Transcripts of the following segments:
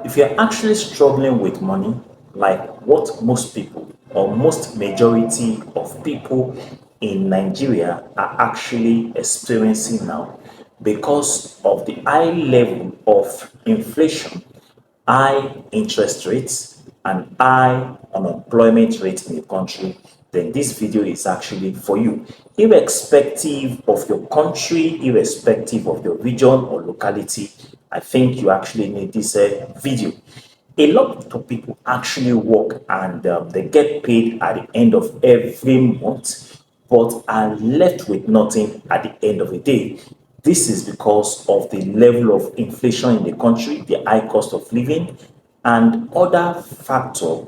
If you're actually struggling with money, like what most people or most majority of people in Nigeria are actually experiencing now because of the high level of inflation, high interest rates, and high unemployment rate in the country, then this video is actually for you. Irrespective of your country, irrespective of your region or locality, I think you actually need this video. A lot of people actually work and they get paid at the end of every month, but are left with nothing at the end of the day. This is because of the level of inflation in the country, the high cost of living, and other factors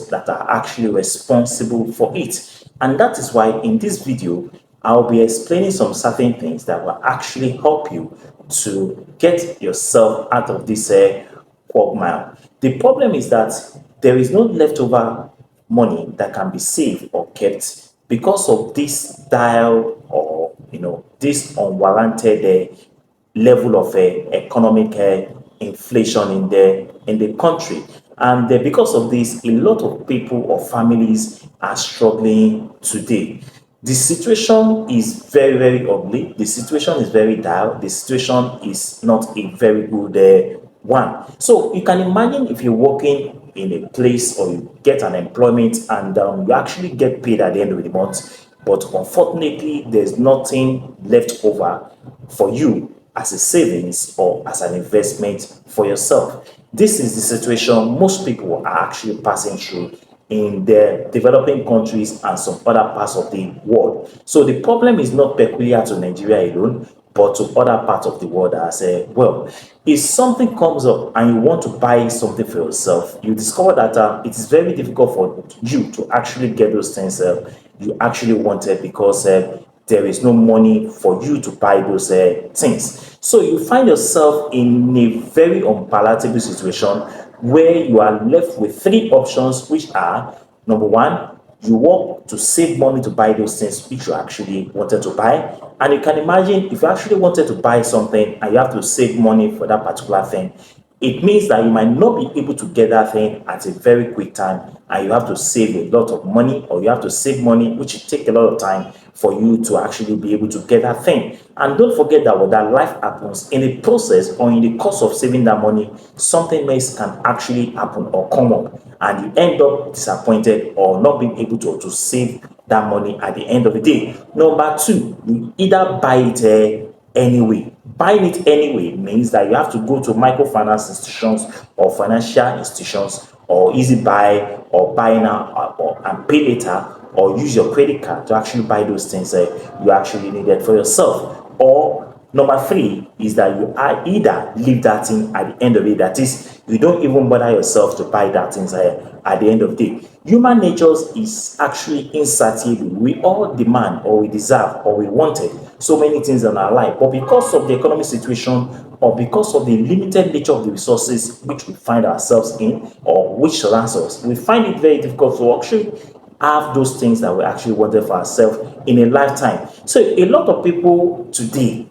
that are actually responsible for it. And that is why in this video, I'll be explaining some certain things that will actually help you to get yourself out of this quagmire. The problem is that there is no leftover money that can be saved or kept because of this dial or this unwarranted level of economic inflation in the country. And because of this, a lot of people or families are struggling today. The situation is very, very ugly. The situation is very dire. The situation is not a very good one. So you can imagine if you're working in a place or you get an employment and you actually get paid at the end of the month, but unfortunately, there's nothing left over for you as a savings or as an investment for yourself. This is the situation most people are actually passing through in the developing countries and some other parts of the world. So the problem is not peculiar to Nigeria alone, but to other parts of the world as well. If something comes up and you want to buy something for yourself, you discover that it is very difficult for you to actually get those things you actually wanted because there is no money for you to buy those things. So you find yourself in a very unpalatable situation where you are left with three options, which are number one, you work to save money to buy those things which you actually wanted to buy. And you can imagine if you actually wanted to buy something and you have to save money for that particular thing, it means that you might not be able to get that thing at a very quick time and you have to save a lot of money, or you have to save money which will take a lot of time for you to actually be able to get that thing. And don't forget that when that life happens, in the process or in the course of saving that money, something else can actually happen or come up and you end up disappointed or not being able to save that money at the end of the day. Number two, you either buy it anyway. Buying it anyway means that you have to go to microfinance institutions or financial institutions or easy buy or buy now and pay later, or use your credit card to actually buy those things you actually needed for yourself. Or number three is that you are either leave that thing at the end of it. That is, you don't even bother yourself to buy that things at the end of the day. Human nature is actually insatiable. We all demand or we deserve or we wanted so many things in our life, but because of the economic situation or because of the limited nature of the resources which we find ourselves in or which surrounds us, we find it very difficult to actually have those things that we actually wanted for ourselves in a lifetime. So a lot of people today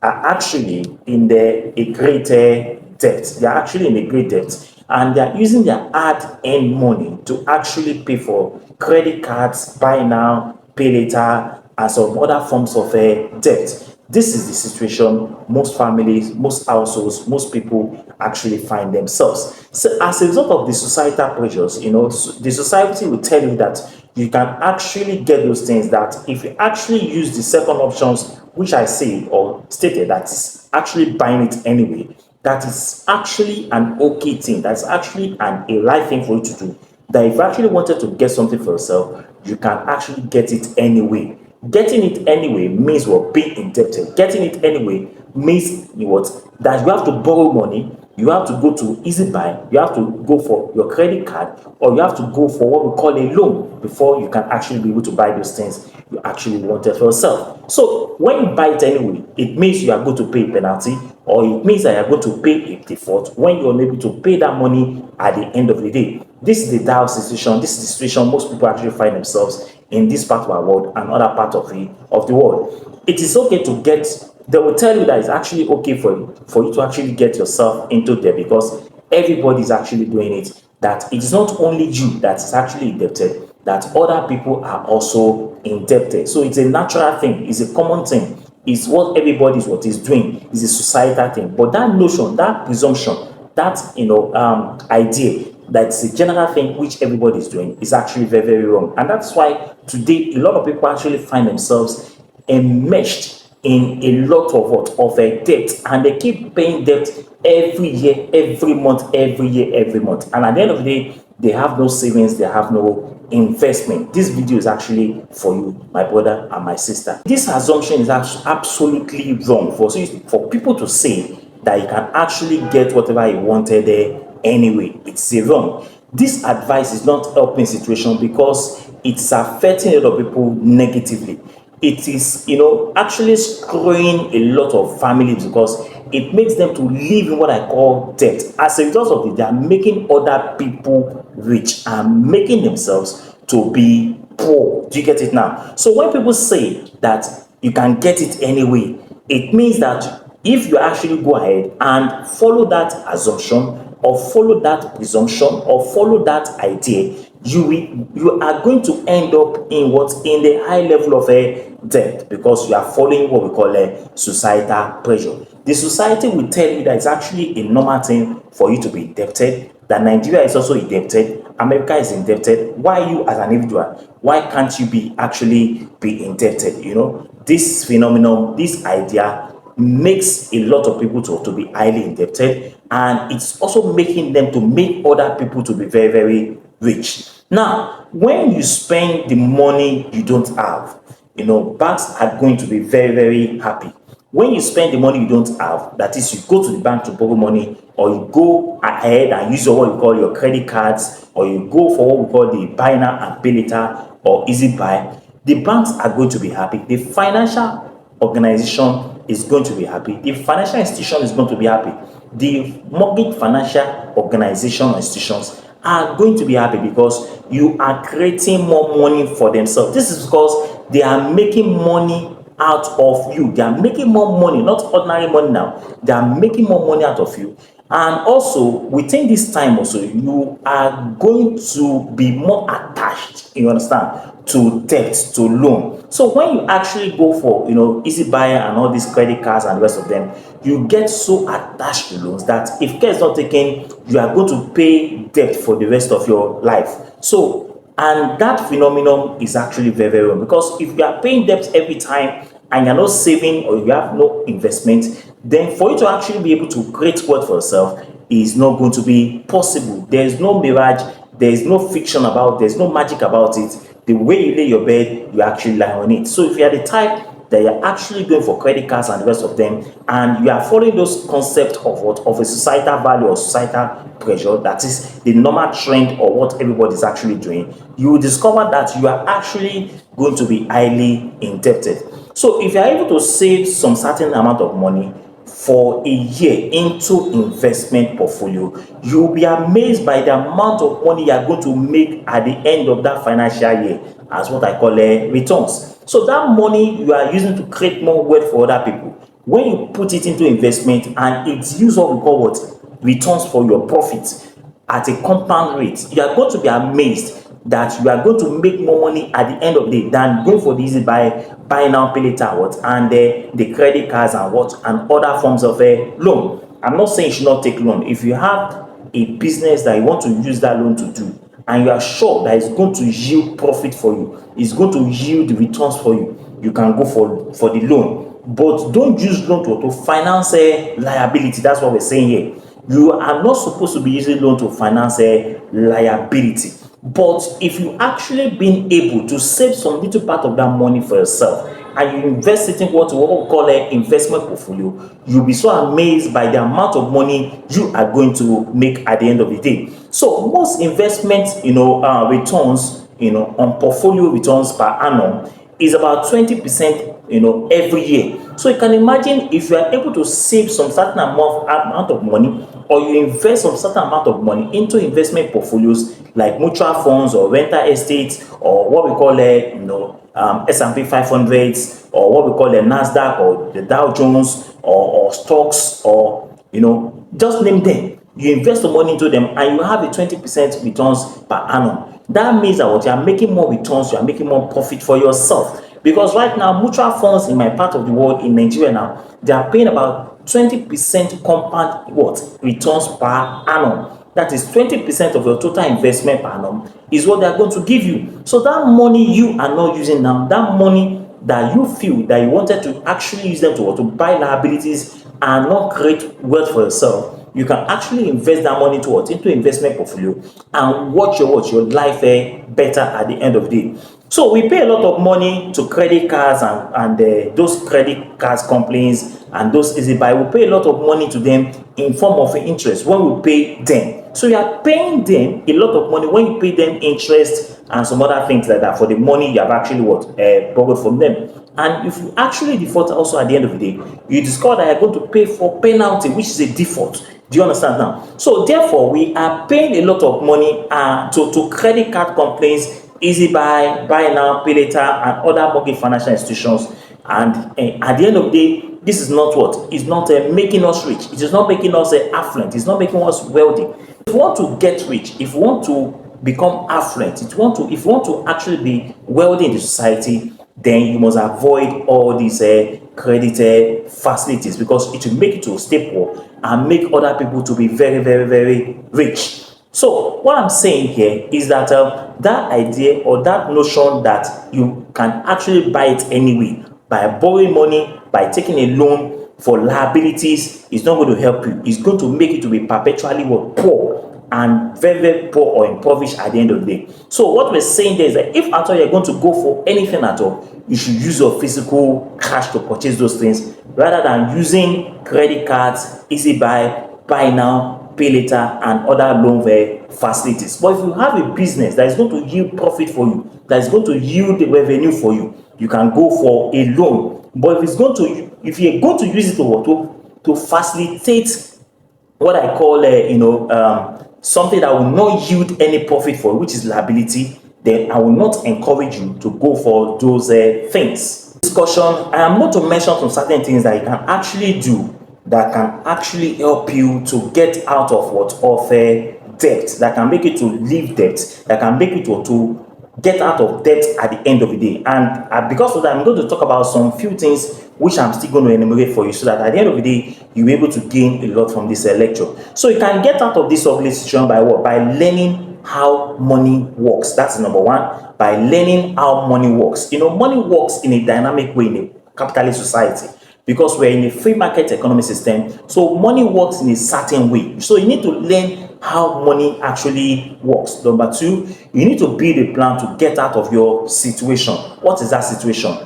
are actually in a greater debt. They are actually in a great debt and they are using their hard-earned money to actually pay for credit cards, buy now, pay later, and some other forms of debt. This is the situation most families, most households, most people actually find themselves. So as a result of the societal pressures, the society will tell you that you can actually get those things, that if you actually use the second options, which I say or stated, that is actually buying it anyway, that is actually an okay thing. That's actually a right thing for you to do. That if you actually wanted to get something for yourself, you can actually get it anyway. Getting it anyway means what? Being indebted. Getting it anyway means what? That you have to borrow money, you have to go to easy buy, you have to go for your credit card, or you have to go for what we call a loan before you can actually be able to buy those things you actually wanted for yourself. So when you buy it anyway, it means you are going to pay a penalty, or it means that you are going to pay a default when you're unable to pay that money at the end of the day. This is the dire situation. This is the situation most people actually find themselves in this part of our world and other part of the world. It is okay to get They will tell you that it's actually okay for you to actually get yourself into debt because everybody is actually doing it. That it's not only you that is actually indebted, that other people are also indebted. So it's a natural thing, it's a common thing, it's what everybody is what is doing, it's a societal thing. But that notion, that presumption, that idea that it's a general thing which everybody is doing is actually very, very wrong. And that's why today a lot of people actually find themselves enmeshed in a lot of what of a debt, and they keep paying debt every year, every month, every year, every month, and at the end of the day they have no savings, they have no investment. This video is actually for you, my brother and my sister. This assumption is absolutely wrong for people to say that you can actually get whatever you wanted there anyway. It's wrong. This advice is not helping situation because it's affecting a lot of people negatively. It is, actually screwing a lot of families because it makes them to live in what I call debt. As a result of it, they are making other people rich and making themselves to be poor. Do you get it now? So when people say that you can get it anyway, it means that if you actually go ahead and follow that assumption or follow that presumption or follow that idea, you are going to end up in the high level of a debt because you are following what we call a societal pressure. The society will tell you that it's actually a normal thing for you to be indebted, that Nigeria is also indebted, America is indebted. Why you as an individual? Why can't you be indebted? This phenomenon, this idea makes a lot of people to be highly indebted, and it's also making them to make other people to be very, very rich. Now, when you spend the money you don't have, banks are going to be very, very happy. When you spend the money you don't have, that is, you go to the bank to borrow money, or you go ahead and use what you call your credit cards, or you go for what we call the buy now and pay later or easy buy, the banks are going to be happy. The financial organization is going to be happy. The financial institution is going to be happy. The mortgage financial organization or institutions are going to be happy because you are creating more money for themselves. This is because they are making money out of you. They are making more money, not ordinary money now. They are making more money out of you. And also, within this time also, you are going to be more attached, you understand, to debt, to loan. So when you actually go for, easy buyer and all these credit cards and the rest of them, you get so attached to loans that if care is not taken, you are going to pay debt for the rest of your life. So, and that phenomenon is actually very, very wrong because if you are paying debt every time and you're not saving or you have no investment, then for you to actually be able to create wealth for yourself is not going to be possible. There is no mirage, there is no fiction about, there's no magic about it. The way you lay your bed, you actually lie on it. So if you are the type that you're actually going for credit cards and the rest of them, and you are following those concepts of a societal value or societal pressure, that is the normal trend or what everybody is actually doing, you will discover that you are actually going to be highly indebted. So if you are able to save some certain amount of money for a year into investment portfolio, you'll be amazed by the amount of money you are going to make at the end of that financial year as what I call returns. So that money you are using to create more wealth for other people, when you put it into investment and it's used what we call what returns for your profits at a compound rate, you are going to be amazed that you are going to make more money at the end of the day than going for the easy buy now pay later and the credit cards and other forms of a loan. I'm not saying you should not take loan. If you have a business that you want to use that loan to do and you are sure that it's going to yield profit for you, it's going to yield returns for you, you can go for the loan. But don't use loan to finance a liability. That's what we're saying here. You are not supposed to be using loan to finance a liability. But if you actually been able to save some little part of that money for yourself and you invest it in what we call an investment portfolio, you'll be so amazed by the amount of money you are going to make at the end of the day. So most investment returns on portfolio returns per annum is about 20% every year. So you can imagine if you are able to save some certain amount of money or you invest some certain amount of money into investment portfolios like mutual funds or rental estates, or what we call S&P 500s, or what we call the Nasdaq or the Dow Jones, or stocks, or just name them. You invest the money into them and you have a 20% returns per annum. That means that what you are making more returns, you are making more profit for yourself. Because right now, mutual funds in my part of the world, in Nigeria now, they are paying about 20% compound returns per annum. That is 20% of your total investment per annum is what they are going to give you. So that money you are not using now, that money that you feel that you wanted to actually use them to buy liabilities and not create wealth for yourself, you can actually invest that money into investment portfolio and watch your life better at the end of the day. So we pay a lot of money to credit cards and those credit cards companies and those easy buy. We pay a lot of money to them in form of interest when we pay them. So you are paying them a lot of money when you pay them interest and some other things like that for the money you have actually borrowed from them. And if you actually default also at the end of the day, you discover that you're going to pay for penalty, which is a default. Do you understand now? So therefore, we are paying a lot of money to credit card companies, easy buy now, pay later, and other mortgage financial institutions. And at the end of the day, this is not it's not making us rich. It is not making us affluent. It's not making us wealthy. If you want to get rich, if you want to become affluent, if you want to actually be wealthy in the society, then you must avoid all these credit facilities, because it will make you to stay poor and make other people to be very, very, very rich. So what I'm saying here is that that idea or that notion that you can actually buy it anyway by borrowing money, by taking a loan for liabilities, is not going to help you. It's going to make you to be perpetually poor and very, very poor or impoverished at the end of the day. So what we're saying there is that if at all you're going to go for anything at all, you should use your physical cash to purchase those things rather than using credit cards, easy buy now, pay later, and other loan facilities. But if you have a business that is going to yield profit for you, that is going to yield revenue for you, you can go for a loan. But if you're going to use it to facilitate what I call something that will not yield any profit for you, which is liability, then I will not encourage you to go for those things. Discussion, I am going to mention some certain things that you can actually do that can actually help you to get out of debt, that can make you to leave debt, that can make you to get out of debt at the end of the day. And because of that, I'm going to talk about some few things which I'm still going to enumerate for you, so that at the end of the day, you'll be able to gain a lot from this lecture. So you can get out of this ugly situation by what? By learning how money works. That's number one. By learning how money works. Money works in a dynamic way in a capitalist society, because we're in a free market economy system. So money works in a certain way. So you need to learn how money actually works. Number two, you need to build a plan to get out of your situation. What is that situation?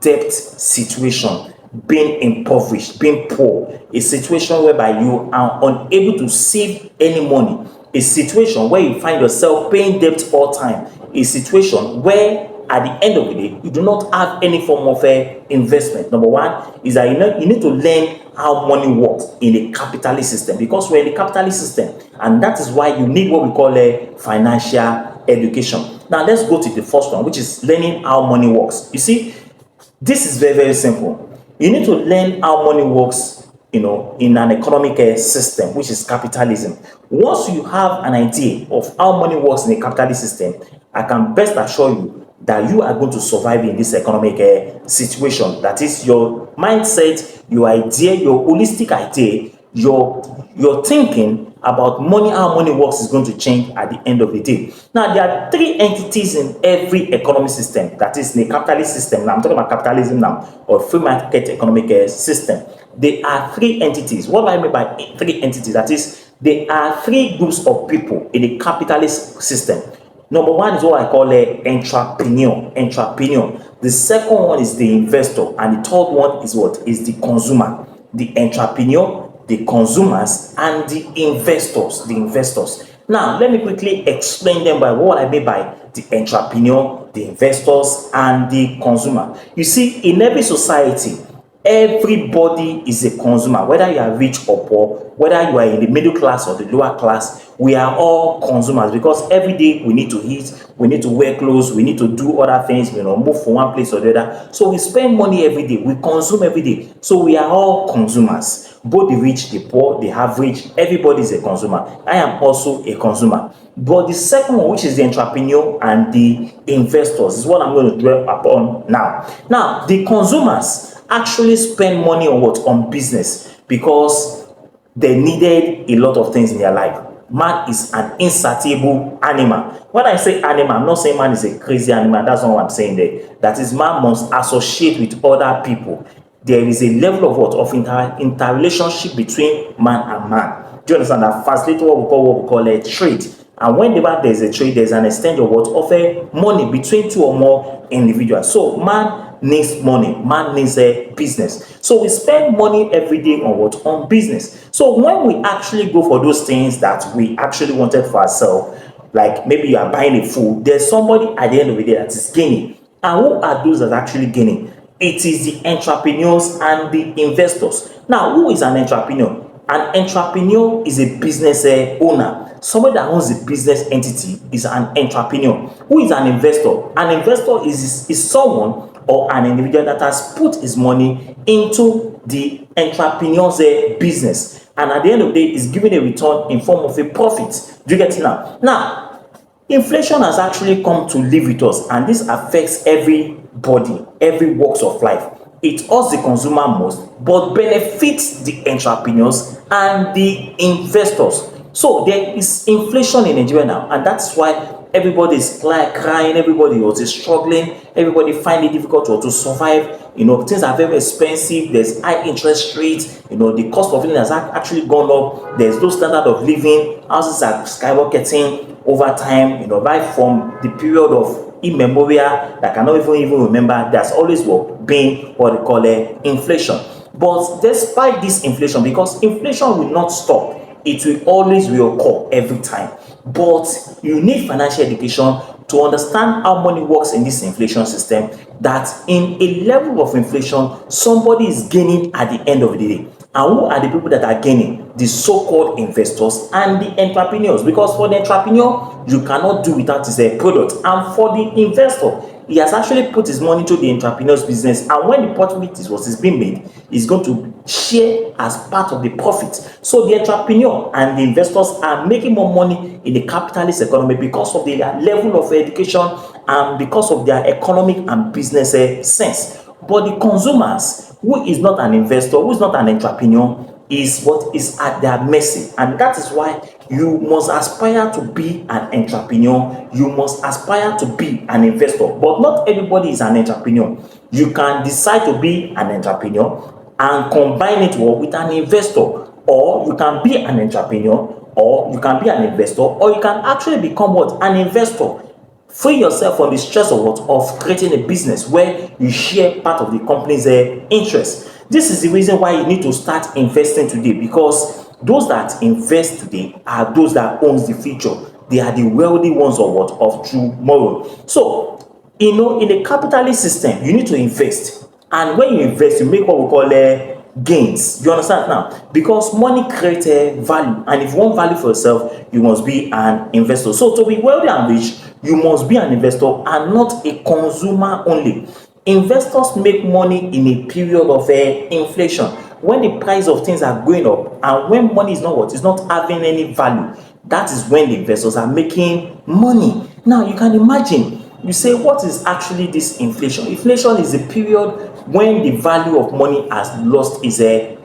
Debt situation, being impoverished, being poor, a situation whereby you are unable to save any money, a situation where you find yourself paying debt all time, a situation where at the end of the day, you do not have any form of investment. Number one is that you need to learn how money works in a capitalist system, because we're in a capitalist system, and that is why you need what we call a financial education. Now let's go to the first one, which is learning how money works. You see, this is very, very simple. You need to learn how money works, in an economic system, which is capitalism. Once you have an idea of how money works in a capitalist system, I can best assure you that you are going to survive in this economic situation. That is your mindset, your idea, your holistic idea, your thinking about money, how money works is going to change at the end of the day. Now, there are three entities in every economic system. That is in a capitalist system. Now, I'm talking about capitalism now, or free market economic system. There are three entities. What do I mean by three entities? That is, there are three groups of people in a capitalist system. Number one is what I call an entrepreneur. The second one is the investor, and the third one is what? Is the consumer. The entrepreneur, the consumers, and the investors. Now, let me quickly explain them by what I mean by the entrepreneur, the investors, and the consumer. You see, in every society, Everybody is a consumer, whether you are rich or poor, whether you are in the middle class or the lower class. We are all consumers because every day we need to eat, we need to wear clothes, we need to do other things, move from one place or the other. So we spend money every day, we consume every day. So we are all consumers, both the rich, the poor, the average. Everybody is a consumer. I am also a consumer. But the second one, which is the entrepreneur and the investors, is what I'm going to dwell upon now. Now, the consumers actually spend money on what? On business, because they needed a lot of things in their life. Man is an insatiable animal. When I say animal, I'm not saying man is a crazy animal. That's not what I'm saying there. That is, man must associate with other people. There is a level of what? Of interrelationship between man and man. Do you understand? That facilitate what we call a trade. And whenever there's a trade, there's an exchange of what? Of a money between two or more individuals. So man needs money, man needs a business. So we spend money every day on what? On business. So when we actually go for those things that we actually wanted for ourselves, like maybe you are buying a food, there's somebody at the end of the day that is gaining. And who are those that are actually gaining? It is the entrepreneurs and the investors. Now, who is an entrepreneur? An entrepreneur is a business owner. Somebody that owns a business entity is an entrepreneur. Who is an investor? An investor is someone or an individual that has put his money into the entrepreneur's business, and at the end of the day is giving a return in form of a profit. Do you get it now? Now, inflation has actually come to live with us, and this affects everybody, every walks of life. It hurts the consumer most, but benefits the entrepreneurs and the investors. So there is inflation in Nigeria now, and that's why everybody is crying, everybody was struggling, everybody find it difficult to survive. Things are very expensive, there's high interest rates, the cost of living has actually gone up, there's no standard of living, houses are skyrocketing over time, right from the period of immemorial that cannot even remember. There's always been what they call inflation. But despite this inflation, because inflation will not stop, it will always reoccur every time. But you need financial education to understand how money works in this inflation system, that in a level of inflation, somebody is gaining at the end of the day. And who are the people that are gaining? The so-called investors and the entrepreneurs. Because for the entrepreneur, you cannot do without his product. And for the investor, he has actually put his money into the entrepreneur's business, and when the profit is being made, he's going to share as part of the profit. So the entrepreneur and the investors are making more money in the capitalist economy because of their level of education and because of their economic and business sense. But the consumers, who is not an investor, who is not an entrepreneur, is what is at their mercy. And that is why you must aspire to be an entrepreneur, you must aspire to be an investor. But not everybody is an entrepreneur. You can decide to be an entrepreneur and combine it with an investor, or you can be an entrepreneur, or you can be an investor, or you can actually become what? An investor. Free yourself from the stress of what? Of creating a business where you share part of the company's interest. This is the reason why you need to start investing today, because those that invest today are those that owns the future. They are the wealthy ones of what? Of tomorrow. So, in a capitalist system, you need to invest. And when you invest, you make what we call gains. You understand now? Because money creates value. And if you want value for yourself, you must be an investor. So to be wealthy and rich, you must be an investor and not a consumer only. Investors make money in a period of inflation, when the price of things are going up and when money is not what? Is not having any value. That is when the investors are making money. Now you can imagine, you say, what is actually this inflation? Inflation is a period when the value of money has lost its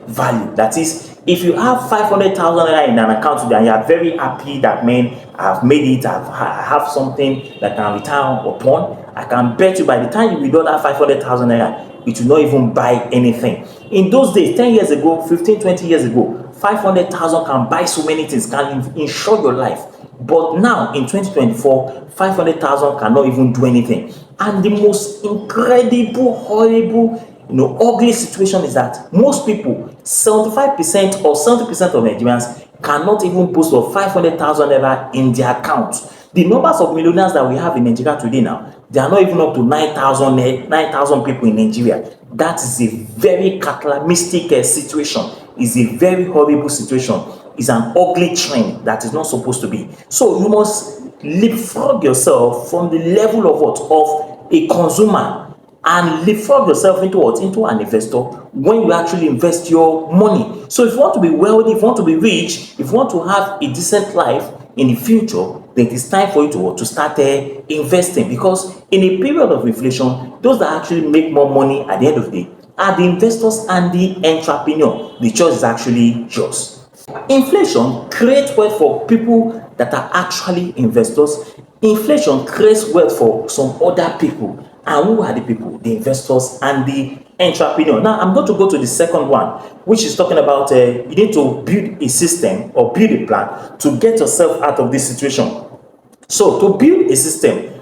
value. That is, if you have 500,000 naira in an account today and you are very happy that, man, I've made it, I have something that I can retire upon, I can bet you by the time you withdraw that 500,000 naira, it will not even buy anything. In those days, 10 years ago, 15, 20 years ago, 500,000 can buy so many things, can insure your life. But now in 2024, 500,000 cannot even do anything. And the most incredible, horrible, ugly situation is that most people, 75% or 70% of Nigerians, cannot even boast of 500,000 naira in their account. The numbers of millionaires that we have in Nigeria today now, they are not even up to 9,000 people in Nigeria. that is a very cataclysmic situation. Is a very horrible situation. Is an ugly trend that is not supposed to be. So you must leapfrog yourself from the level of what? Of a consumer, and leapfrog yourself into what? Into an investor when you actually invest your money. So if you want to be wealthy, if you want to be rich, if you want to have a decent life in the future, then it is time for you to start investing, because in a period of inflation, those that actually make more money at the end of the day are the investors and the entrepreneur. The choice is actually yours. Inflation creates wealth for people that are actually investors. Inflation creates wealth for some other people. And who are the people? The investors and the entrepreneur. Now, I'm going to go to the second one, which is talking about you need to build a system or build a plan to get yourself out of this situation. So, to build a system,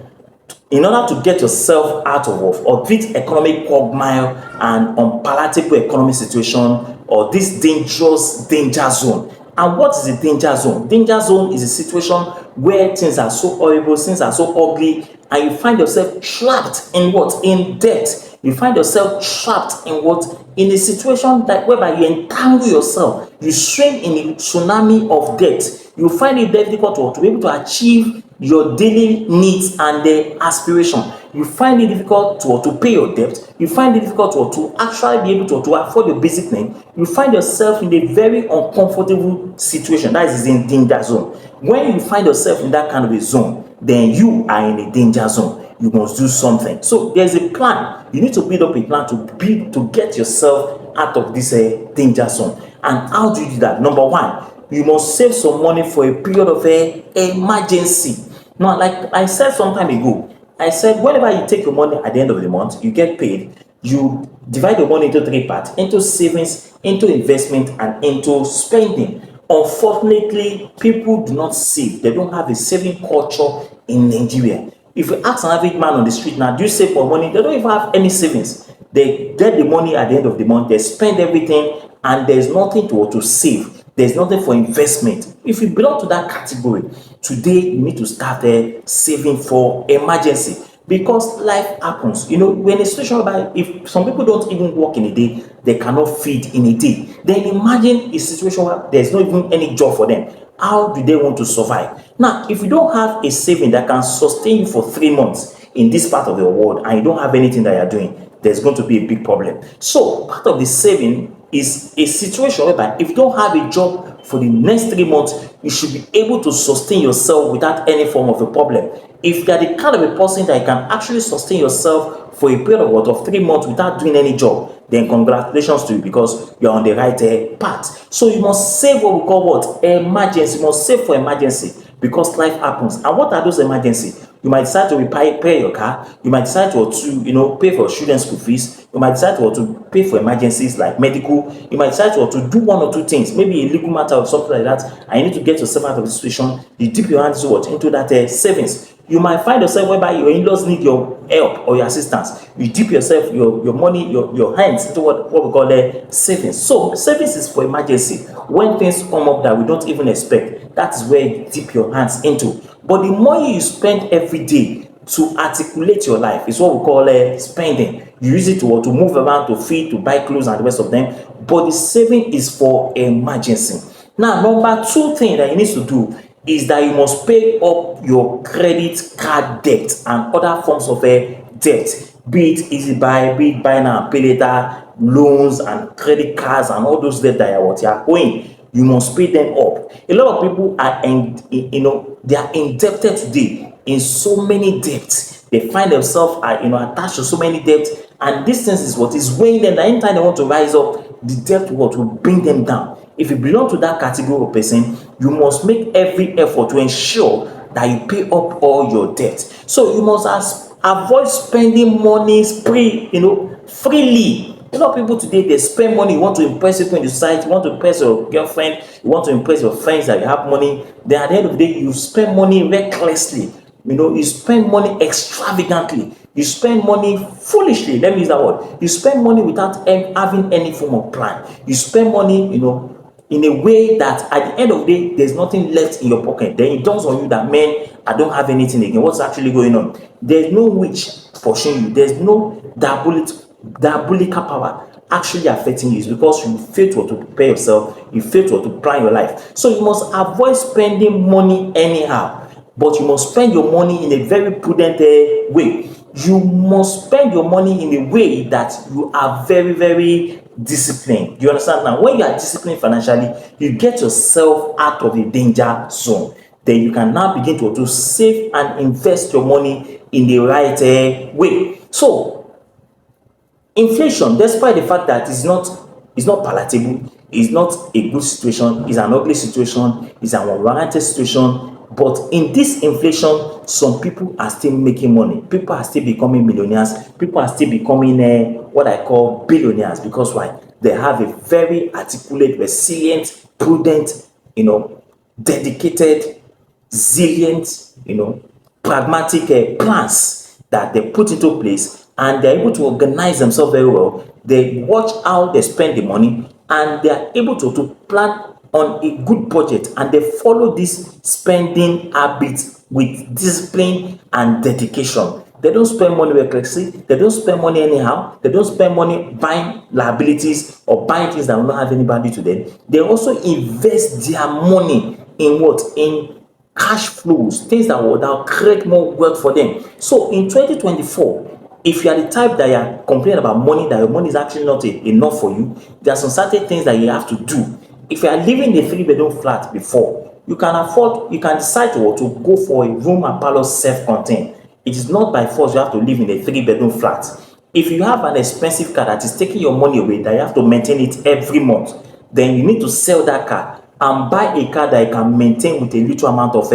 in order to get yourself out of this economic quagmire and unpalatable economic situation, or this dangerous danger zone. And what is a danger zone? Danger zone is a situation where things are so horrible, things are so ugly, and you find yourself trapped in what? In debt. You find yourself trapped in what? In a situation that whereby you entangle yourself, you swim in a tsunami of debt. You find it difficult to be able to achieve your daily needs and the aspiration. You find it difficult to pay your debt. You find it difficult to actually be able to afford your basic need. You find yourself in a very uncomfortable situation. That is in danger zone. When you find yourself in that kind of a zone, then you are in a danger zone. You must do something. So there's a plan. You need to build up a plan to get yourself out of this danger zone. And how do you do that? Number one, you must save some money for a period of emergency. Now, like I said some time ago, I said whenever you take your money at the end of the month, you get paid, you divide your money into three parts: into savings, into investment, and into spending. Unfortunately, people do not save. They don't have a saving culture in Nigeria. If you ask an average man on the street now, do you save for money? They don't even have any savings. They get the money at the end of the month, they spend everything, and there's nothing to save. There's nothing for investment. If you belong to that category, today you need to start saving for emergency, because life happens. You know, when a situation whereby if some people don't even work in a day, they cannot feed in a day. Then imagine a situation where there's not even any job for them. How do they want to survive? Now, if you don't have a saving that can sustain you for 3 months in this part of the world, and you don't have anything that you're doing, there's going to be a big problem. So part of the saving is a situation whereby if you don't have a job for the next 3 months, you should be able to sustain yourself without any form of a problem. If you are the kind of a person that can actually sustain yourself for a period of what, of 3 months without doing any job, then congratulations to you, because you're on the right path. So you must save what we call what? Emergency. You must save for emergency, because life happens. And what are those emergencies? You might decide to repair your car. You might decide to pay for students' school fees. You might decide to pay for emergencies like medical. You might decide to do one or two things, maybe a legal matter or something like that, and you need to get yourself out of the situation. You dip your hands into that savings. You might find yourself whereby your in-laws need your help or your assistance. You dip yourself, your money, your hands into what we call savings. So savings is for emergency. When things come up that we don't even expect, that is where you dip your hands into. But the money you spend every day to articulate your life is what we call spending. You use it to move around, to feed, to buy clothes and the rest of them. But the saving is for emergency. Now, number two thing that you need to do is that you must pay up your credit card debt and other forms of debt, be it easy buy, be it buy now and pay later, loans and credit cards and all those debt that you are owing. You must pay them up. A lot of people are they are indebted today in so many debts. They find themselves attached to so many debts, and this thing is what is weighing them. That anytime they want to rise up, the debt will bring them down. If you belong to that category of person, you must make every effort to ensure that you pay up all your debt. So you must avoid spending money freely. A lot of people today, they spend money. You want to impress people in the society, you want to impress your girlfriend, you want to impress your friends that you have money. Then at the end of the day, you spend money recklessly. You spend money extravagantly. You spend money foolishly. Let me use that word. You spend money without having any form of plan. You spend money, in a way that at the end of the day, there's nothing left in your pocket. Then it dawns on you that, man, I don't have anything again. What's actually going on? There's no witch pushing you. There's no diabolical power actually affecting you is because you fail to prepare yourself, you fail to plan your life. So you must avoid spending money anyhow, but you must spend your money in a very prudent way. You must spend your money in a way that you are very, very disciplined. You understand? Now, when you are disciplined financially, you get yourself out of the danger zone. Then you can now begin to save and invest your money in the right way. So inflation, despite the fact that it's not palatable, it's not a good situation, it's an ugly situation, it's an unwarranted situation. But in this inflation, some people are still making money. People are still becoming millionaires. People are still becoming what I call billionaires. Because why? They have a very articulate, resilient, prudent, dedicated, resilient, pragmatic plans that they put into place, and they're able to organize themselves very well. They watch how they spend the money, and they are able to plan on a good budget, and they follow this spending habits with discipline and dedication. They don't spend money recklessly. They don't spend money anyhow. They don't spend money buying liabilities or buying things that will not have any value to them. They also invest their money in what? In cash flows, things that will create more wealth for them. So in 2024, if you are the type that you are complaining about money, that your money is actually not enough for you, there are some certain things that you have to do. If you are living in a 3-bedroom flat before, you can decide to go for a room and parlor self-contained. It is not by force you have to live in a 3-bedroom flat. If you have an expensive car that is taking your money away, that you have to maintain it every month, then you need to sell that car and buy a car that you can maintain with a little amount of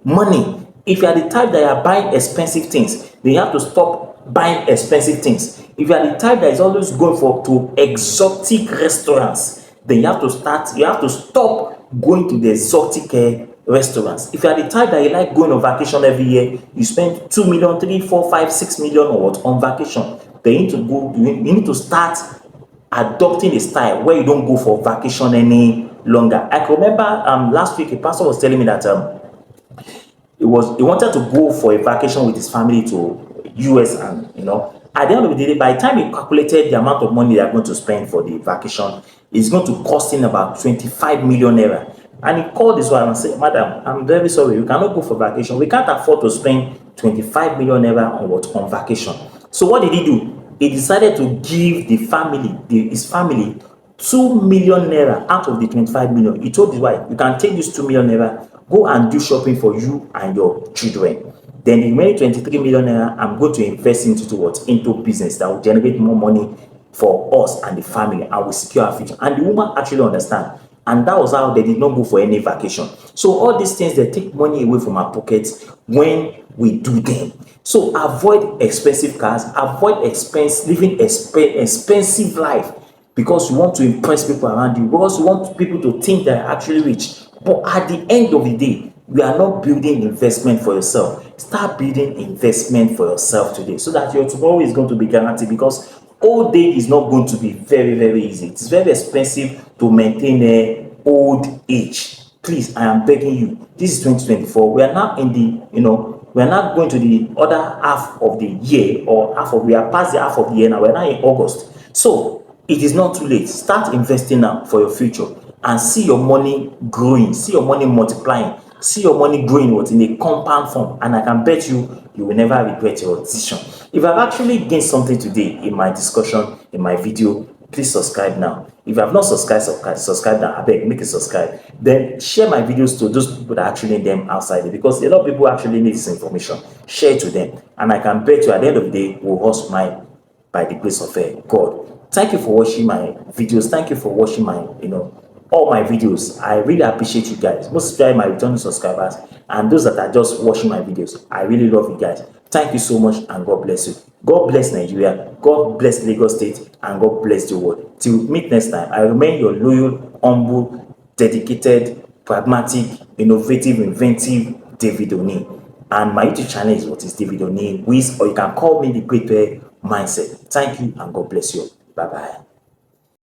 money. If you are the type that you are buying expensive things, then you have to stop buying expensive things. If you are the type that is always going to exotic restaurants, then you have to stop going to the exotic restaurants. If you are the type that you like going on vacation every year, you spend 2 million, 3, 4, 5, 6 million or what on vacation, then you need to start adopting a style where you don't go for vacation any longer. I can remember last week a pastor was telling me that he wanted to go for a vacation with his family to US, and at the end of the day, by the time he calculated the amount of money they are going to spend for the vacation, it's going to cost him about 25 million naira. And he called his wife and said, "Madam, I'm very sorry, we cannot go for vacation. We can't afford to spend 25 million naira on vacation." So what did he do? He decided to give his family 2 million naira out of the 25 million. He told his wife, "You can take this 2 million naira, go and do shopping for you and your children. Then the remaining 23 million naira, I'm going to invest into what? Into business that will generate more money for us and the family, and will secure our future." And the woman actually understand. And that was how they did not go for any vacation. So all these things, they take money away from our pockets when we do them. So avoid expensive cars, avoid living expensive life, because you want to impress people around you, because you want people to think they're actually rich. But at the end of the day, you are not building investment for yourself. Start building investment for yourself today, so that your tomorrow is going to be guaranteed. Because old age is not going to be very, very easy. It's very expensive to maintain a old age. Please, I am begging you. This is 2024. We are now in we are now going to the other half of the year, or we are past the half of the year now. We're now in August. So it is not too late. Start investing now for your future, and see your money growing, see your money multiplying, see your money growing in a compound form. And I can bet you will never regret your decision. If I've actually gained something today in my discussion, in my video, please subscribe now. If you have not subscribe now. I beg, make it subscribe. Then share my videos to those people that actually need them outside there, because a lot of people actually need this information. Share it to them, and I can bet you at the end of the day, we'll all smile by the grace of God. Thank you for watching my videos. Thank you for watching my all my videos. I really appreciate you guys, most especially my returning subscribers and those that are just watching my videos. I really love you guys. Thank you so much, and God bless you. God bless Nigeria, God bless Lagos State, and God bless the world. Till we meet next time, I remain your loyal, humble, dedicated, pragmatic, innovative, inventive David Oni. And my YouTube channel is David Oni, or you can call me the Great Mindset. Thank you, and God bless you. Bye bye.